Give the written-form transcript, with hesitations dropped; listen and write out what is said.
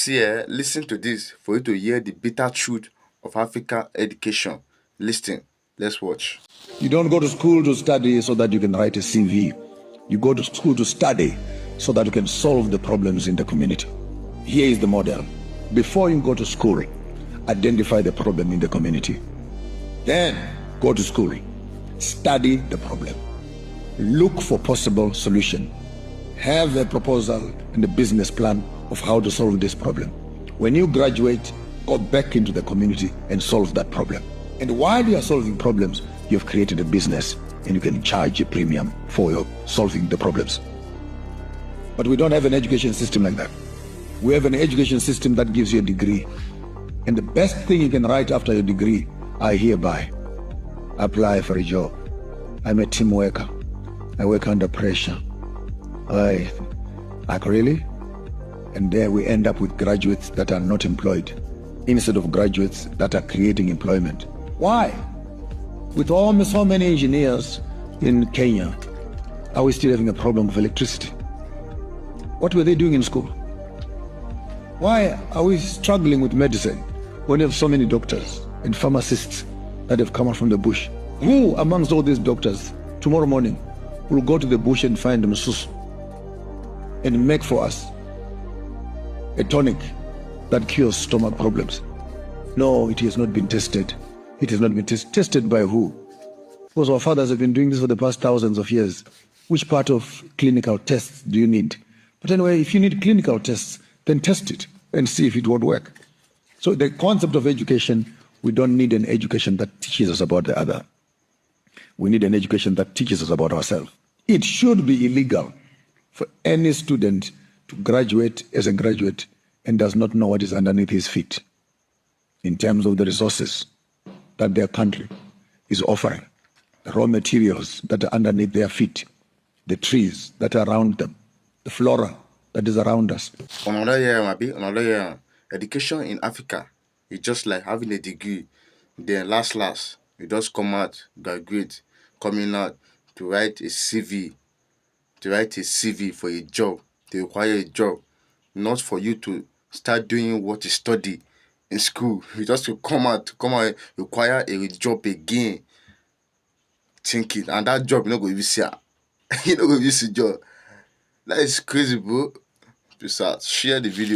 See, listen to this for you to hear the bitter truth of Africa education. Listen, let's watch. You don't go to school to study so that you can write a CV. You go to school to study so that you can solve the problems in the community. Here is the model. Before you go to school, identify the problem in the community. Then go to school, study the problem, look for possible solution, have a proposal and a business plan of how to solve this problem. When you graduate, go back into the community and solve that problem. And while you are solving problems, you have created a business and you can charge a premium for your solving the problems. But we don't have an education system like that. We have an education system that gives you a degree. And the best thing you can write after your degree, I hereby apply for a job. I'm a team worker. I work under pressure. Like really? And there we end up with graduates that are not employed instead of graduates that are creating employment. Why? With almost so many engineers in Kenya, are we still having a problem with electricity? What were they doing in school? Why are we struggling with medicine when you have so many doctors and pharmacists that have come out from the bush? Who amongst all these doctors tomorrow morning will go to the bush and find msusu and make for us a tonic that cures stomach problems? No, it has not been tested. It has not been tested by who? Because our fathers have been doing this for the past thousands of years. Which part of clinical tests do you need? But anyway, if you need clinical tests, then test it and see if it won't work. So the concept of education, we don't need an education that teaches us about the other. We need an education that teaches us about ourselves. It should be illegal for any student to graduate as a graduate and does not know what is underneath his feet in terms of the resources that their country is offering, the raw materials that are underneath their feet, the trees that are around them, the flora that is around us. Another year, education in Africa is just like having a degree. Then last, you just come out, graduate, coming out to write a CV for a job, to require a job, not for you to start doing what you study in school. You just to come out, require a job again, thinking, and that job you not going to see, you not going to see job. That is crazy, bro. Please, share the video.